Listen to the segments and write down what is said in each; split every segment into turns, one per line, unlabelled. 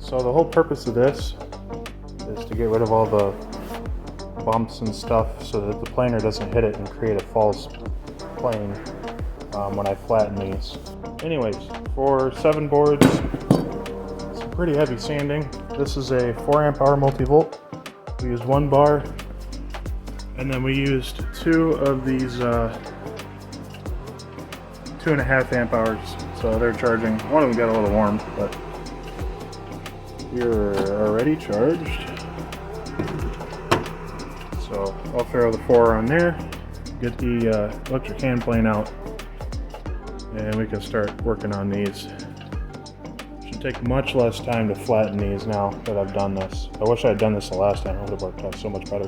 So the whole purpose of this is to get rid of all the bumps and stuff so that the planer doesn't hit it and create a false plane when I flatten these. Anyways, for 7 boards, some pretty heavy sanding. This is a 4 amp hour multi-volt. We used 1 bar, and then we used 2 of these 2.5 amp hours. So they're charging. One of them got a little warm, but you're already charged. So I'll throw the 4 on there, get the electric hand plane out, and we can start working on these. Should take much less time to flatten these now that I've done this. I wish I had done this the last time. It would have worked out so much better.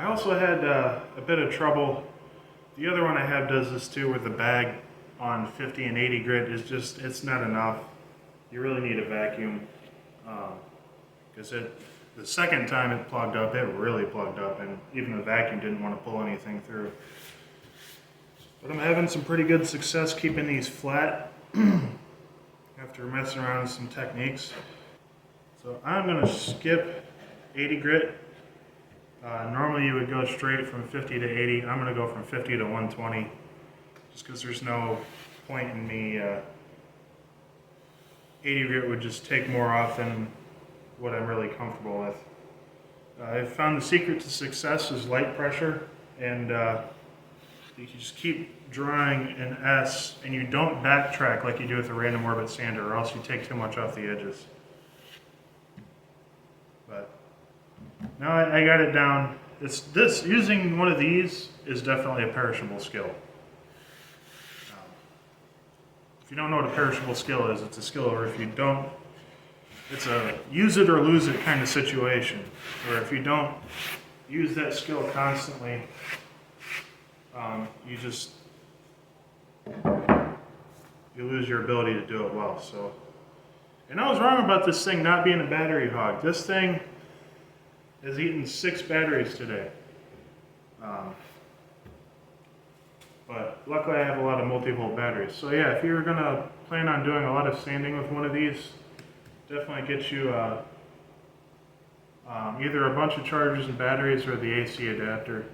I also had a bit of trouble. The other one I have does this too, where the bag on 50 and 80 grit is just, it's not enough. You really need a vacuum. Because the second time it plugged up, it really plugged up, and even the vacuum didn't want to pull anything through. But I'm having some pretty good success keeping these flat after messing around with some techniques. So I'm going to skip 80 grit. Normally you would go straight from 50 to 80. I'm going to go from 50 to 120 just because there's no point in me. 80 grit would just take more off than what I'm really comfortable with. I found the secret to success is light pressure, and you just keep drawing an S, and you don't backtrack like you do with a random orbit sander, or else you take too much off the edges. But now I got it down. Using one of these is definitely a perishable skill. If you don't know what a perishable skill is, it's a skill where if you don't, it's a use it or lose it kind of situation. Where if you don't use that skill constantly, you lose your ability to do it well. So, and I was wrong about this thing not being a battery hog. This thing has eaten 6 batteries today. But luckily I have a lot of multi-volt batteries. So yeah, if you're gonna plan on doing a lot of sanding with one of these, definitely get you either a bunch of chargers and batteries or the AC adapter.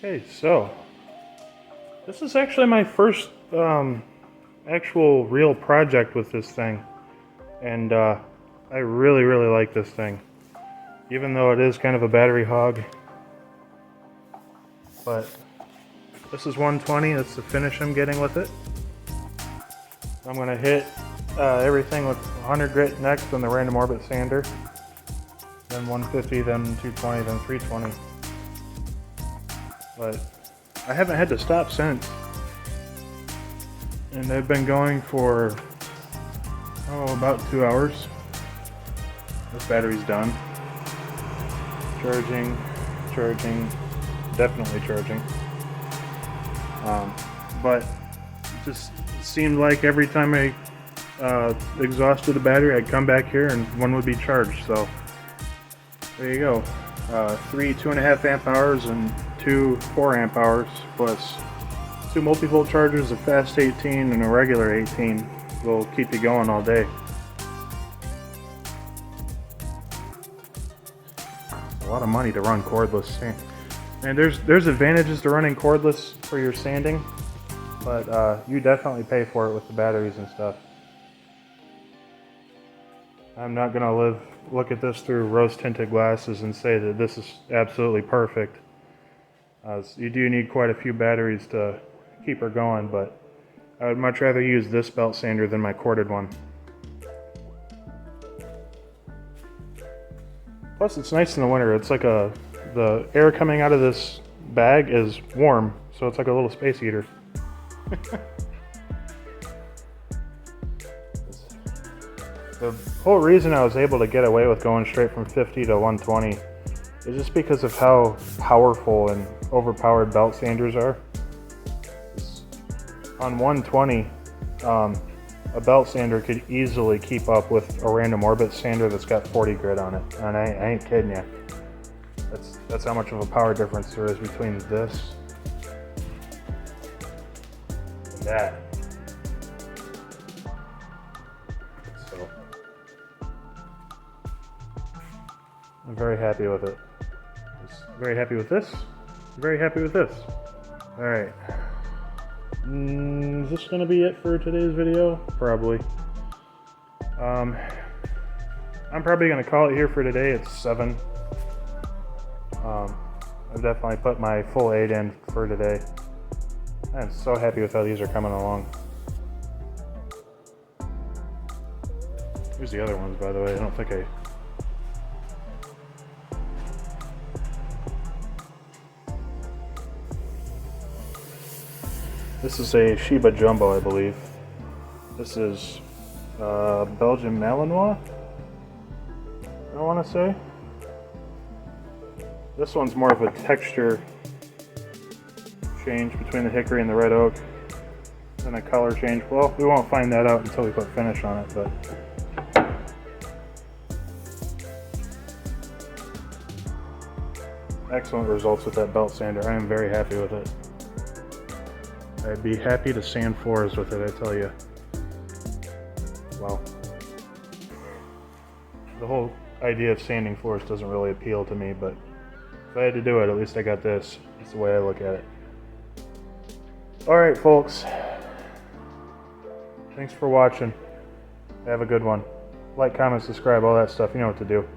Okay, so this is actually my first actual real project with this thing, and I really like this thing, even though it is kind of a battery hog. But this is 120, that's the finish I'm getting with it. I'm going to hit everything with 100 grit next on the random orbit sander, then 150, then 220, then 320. But I haven't had to stop since. And they've been going for, about 2 hours. This battery's done. Charging, definitely charging. But it just seemed like every time I exhausted the battery, I'd come back here and one would be charged. So there you go. 3 2.5 amp hours and 2 4 amp hours plus 2 multi-volt chargers, a fast 18 and a regular 18 will keep you going all day. A lot of money to run cordless sand. And there's advantages to running cordless for your sanding, but you definitely pay for it with the batteries and stuff. I'm not gonna look at this through rose-tinted glasses and say that this is absolutely perfect. You do need quite a few batteries to keep her going, but I would much rather use this belt sander than my corded one. Plus it's nice in the winter. It's like the air coming out of this bag is warm, so it's like a little space heater. The whole reason I was able to get away with going straight from 50 to 120 is just because of how powerful and overpowered belt sanders are. On 120, a belt sander could easily keep up with a random orbit sander that's got 40 grit on it. And I ain't kidding you. That's how much of a power difference there is between this and that. So I'm very happy with it. Very happy with this. Very happy with this. All right. Is this gonna be it for today's video? Probably. I'm probably gonna call it here for today. It's 7. I've definitely put my full 8 in for today. I'm so happy with how these are coming along. Here's the other ones, by the way. I don't think I... This is a Shiba Jumbo, I believe. This is Belgian Malinois, I want to say. This one's more of a texture change between the hickory and the red oak than a color change. Well, we won't find that out until we put finish on it, but excellent results with that belt sander. I am very happy with it. I'd be happy to sand floors with it, I tell you. Well, the whole idea of sanding floors doesn't really appeal to me, but if I had to do it, at least I got this. That's the way I look at it. Alright, folks. Thanks for watching. Have a good one. Like, comment, subscribe, all that stuff. You know what to do.